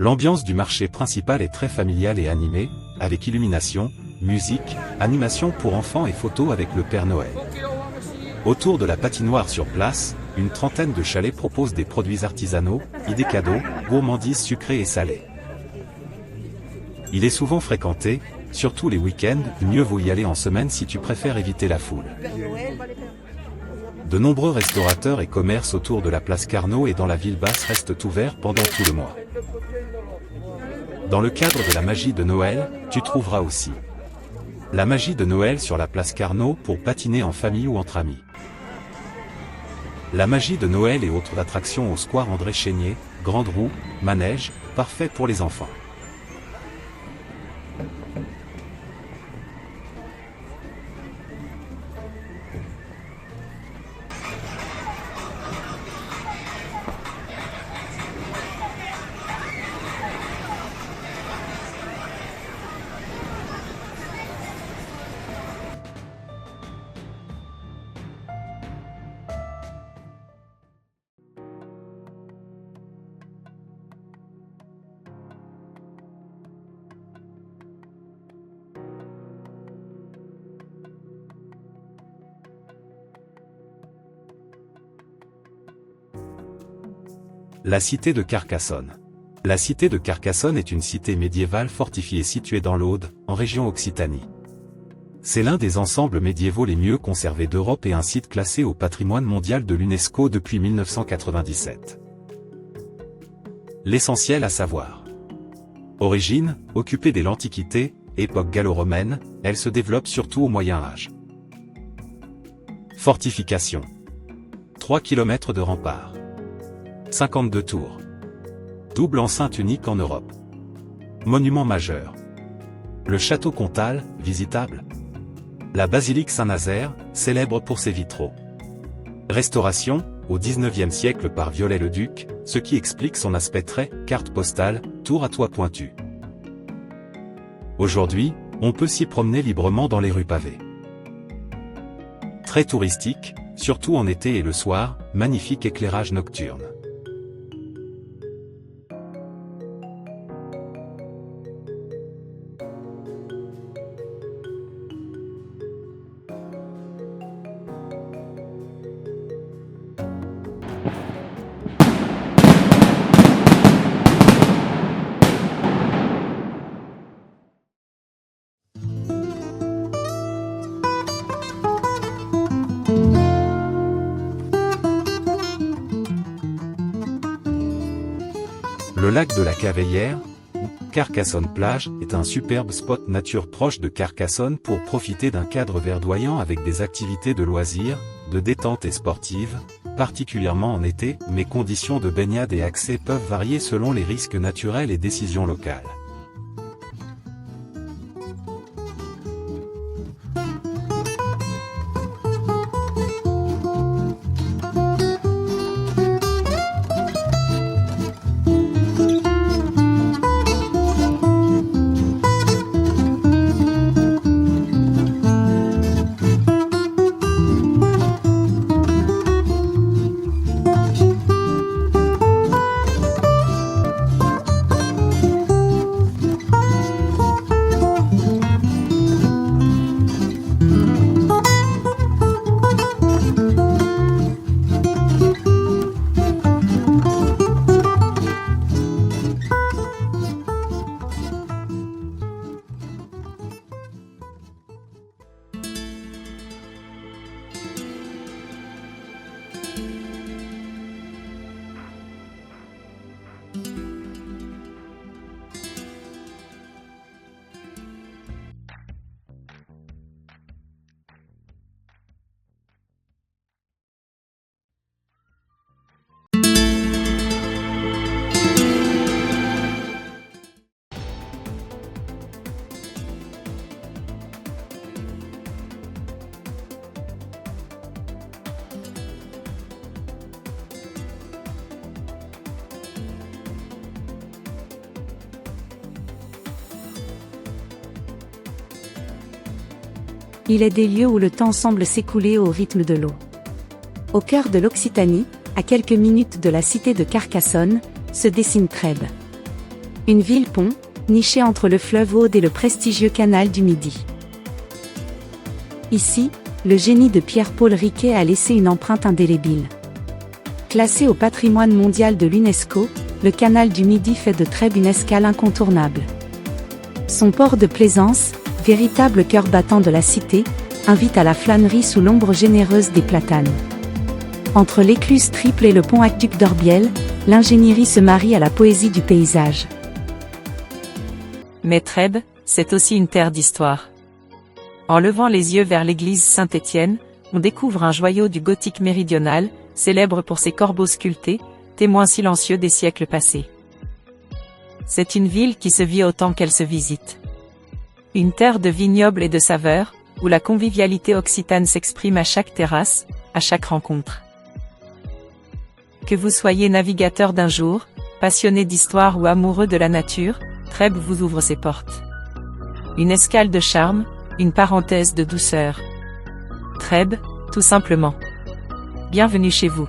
L'ambiance du marché principal est très familiale et animée, avec illumination, musique, animation pour enfants et photos avec le Père Noël. Autour de la patinoire sur place, une trentaine de chalets proposent des produits artisanaux, idées cadeaux, gourmandises sucrées et salées. Il est souvent fréquenté, surtout les week-ends, mieux vaut y aller en semaine si tu préfères éviter la foule. De nombreux restaurateurs et commerces autour de la place Carnot et dans la ville basse restent ouverts pendant tout le mois. Dans le cadre de la magie de Noël, tu trouveras aussi la magie de Noël sur la place Carnot pour patiner en famille ou entre amis. La magie de Noël et autres attractions au square André Chénier, grande roue, manège, parfait pour les enfants. La cité de Carcassonne. La cité de Carcassonne est une cité médiévale fortifiée située dans l'Aude, en région Occitanie. C'est l'un des ensembles médiévaux les mieux conservés d'Europe et un site classé au patrimoine mondial de l'UNESCO depuis 1997. L'essentiel à savoir. Origine, occupée dès l'Antiquité, époque gallo-romaine, elle se développe surtout au Moyen-Âge. Fortification. 3 km de remparts. 52 tours. Double enceinte unique en Europe. Monument majeur. Le château Comtal, visitable. La basilique Saint-Nazaire, célèbre pour ses vitraux. Restauration, au XIXe siècle par Viollet-le-Duc, ce qui explique son aspect très carte postale, tour à toit pointu. Aujourd'hui, on peut s'y promener librement dans les rues pavées. Très touristique, surtout en été et le soir, magnifique éclairage nocturne. Le lac de la Cavaillère, ou Carcassonne-Plage, est un superbe spot nature proche de Carcassonne pour profiter d'un cadre verdoyant avec des activités de loisirs, de détente et sportives, particulièrement en été, mais conditions de baignade et accès peuvent varier selon les risques naturels et décisions locales. Il est des lieux où le temps semble s'écouler au rythme de l'eau. Au cœur de l'Occitanie, à quelques minutes de la cité de Carcassonne, se dessine Trèbes. Une ville-pont, nichée entre le fleuve Aude et le prestigieux canal du Midi. Ici, le génie de Pierre-Paul Riquet a laissé une empreinte indélébile. Classé au patrimoine mondial de l'UNESCO, le canal du Midi fait de Trèbes une escale incontournable. Son port de plaisance, véritable cœur battant de la cité, invite à la flânerie sous l'ombre généreuse des platanes. Entre l'écluse triple et le pont aqueduc d'Orbiel, l'ingénierie se marie à la poésie du paysage. Mais Trèbes, c'est aussi une terre d'histoire. En levant les yeux vers l'église Saint-Étienne, on découvre un joyau du gothique méridional, célèbre pour ses corbeaux sculptés, témoins silencieux des siècles passés. C'est une ville qui se vit autant qu'elle se visite. Une terre de vignobles et de saveurs, où la convivialité occitane s'exprime à chaque terrasse, à chaque rencontre. Que vous soyez navigateur d'un jour, passionné d'histoire ou amoureux de la nature, Trèbes vous ouvre ses portes. Une escale de charme, une parenthèse de douceur. Trèbes, tout simplement. Bienvenue chez vous.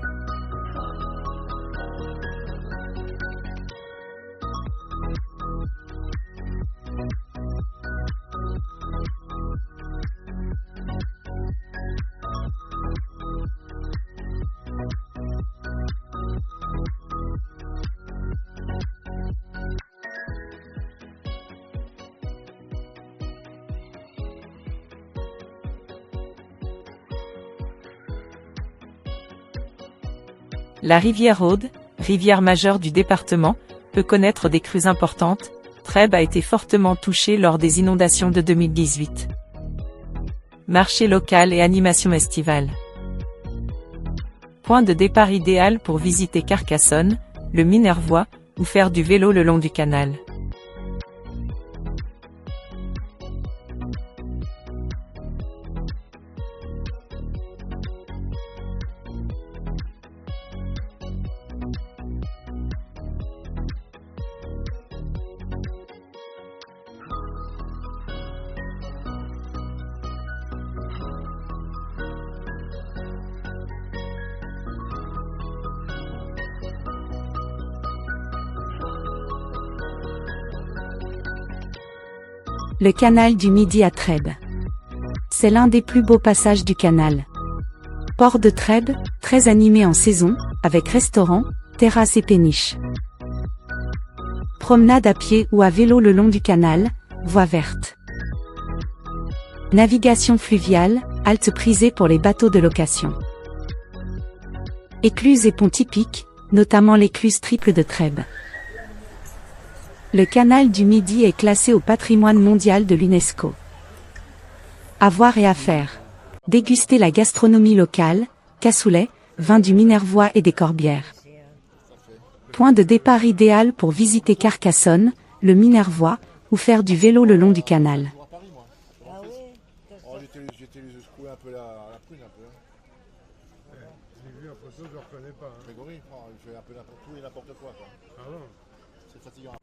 La rivière Aude, rivière majeure du département, peut connaître des crues importantes. Trèbes a été fortement touchée lors des inondations de 2018. Marché local et animation estivale. Point de départ idéal pour visiter Carcassonne, le Minervois, ou faire du vélo le long du canal. Le canal du Midi à Trèbes. C'est l'un des plus beaux passages du canal. Port de Trèbes, très animé en saison, avec restaurants, terrasses et péniches. Promenade à pied ou à vélo le long du canal, voie verte. Navigation fluviale, halte prisée pour les bateaux de location. Écluses et ponts typiques, notamment l'écluse triple de Trèbes. Le canal du Midi est classé au patrimoine mondial de l'UNESCO. À voir et à faire. Déguster la gastronomie locale, cassoulet, vin du Minervois et des Corbières. Point de départ idéal pour visiter Carcassonne, le Minervois, ou faire du vélo le long du canal. J'étais les secouer un peu la prune un peu. J'ai vu un photo, je ne reconnais pas. Hein. Grégory, il fait un peu n'importe tout et n'importe quoi. Ah bon. C'est fatigant.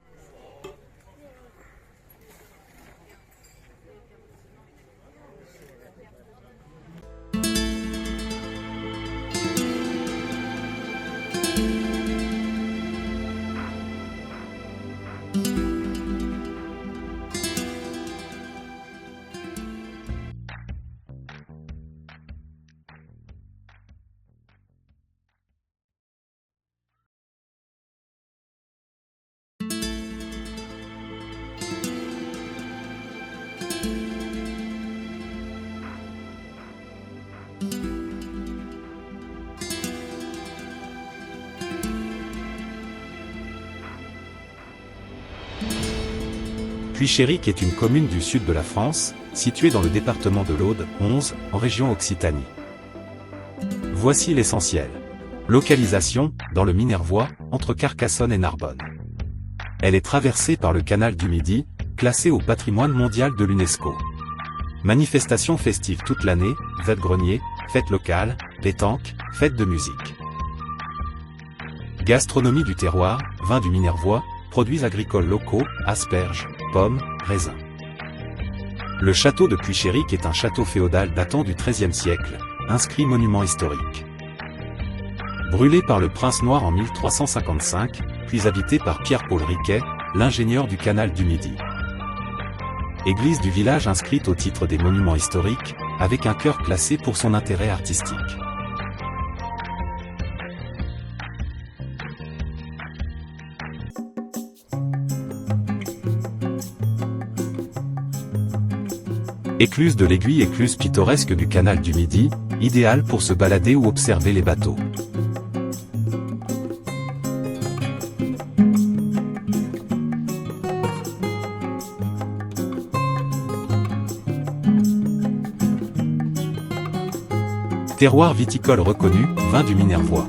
Puy-Chéric est une commune du sud de la France, située dans le département de l'Aude, 11, en région Occitanie. Voici l'essentiel. Localisation, dans le Minervois, entre Carcassonne et Narbonne. Elle est traversée par le canal du Midi, classé au patrimoine mondial de l'UNESCO. Manifestations festives toute l'année, vide-grenier, fêtes locales, pétanque, fêtes de musique. Gastronomie du terroir, vin du Minervois, produits agricoles locaux, asperges, pommes, raisins. Le château de Puy-Chéric est un château féodal datant du XIIIe siècle, inscrit monument historique. Brûlé par le prince noir en 1355, puis habité par Pierre-Paul Riquet, l'ingénieur du canal du Midi. Église du village inscrite au titre des monuments historiques, avec un chœur classé pour son intérêt artistique. Écluse de l'Aiguille, écluse pittoresque du canal du Midi, idéale pour se balader ou observer les bateaux. Terroir viticole reconnu, vin du Minervois.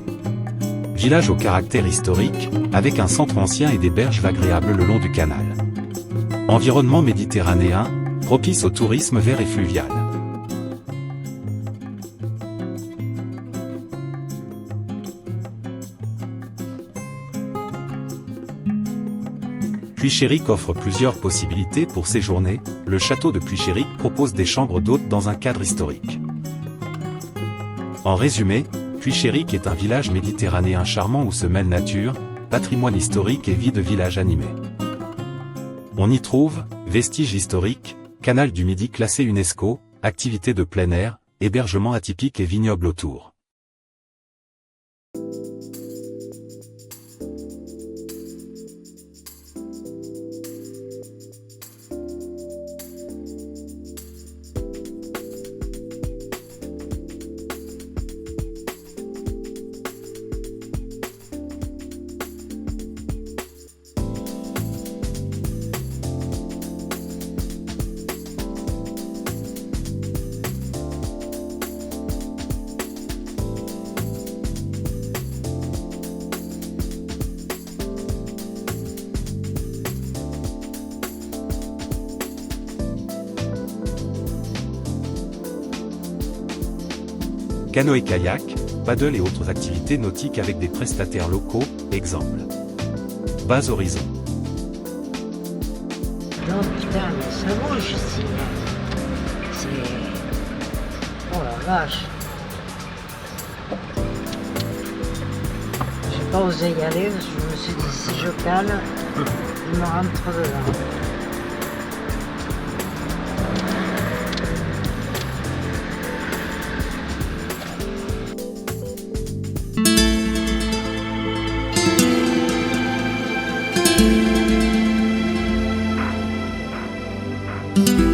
Village au caractère historique, avec un centre ancien et des berges agréables le long du canal. Environnement méditerranéen, propice au tourisme vert et fluvial. Puy-Chéric offre plusieurs possibilités pour séjourner. Le château de Puy-Chéric propose des chambres d'hôtes dans un cadre historique. En résumé, Puy-Chéric est un village méditerranéen charmant où se mêlent nature, patrimoine historique et vie de village animé. On y trouve vestiges historiques, canal du Midi classé UNESCO, activités de plein air, hébergements atypiques et vignobles autour. Canoë-kayak, paddle et autres activités nautiques avec des prestataires locaux, exemple. Base Horizon. Non, putain, mais ça bouge ici. C'est... Oh la vache. J'ai pas osé y aller parce que je me suis dit si je cale, je me rentre dedans. Thank you.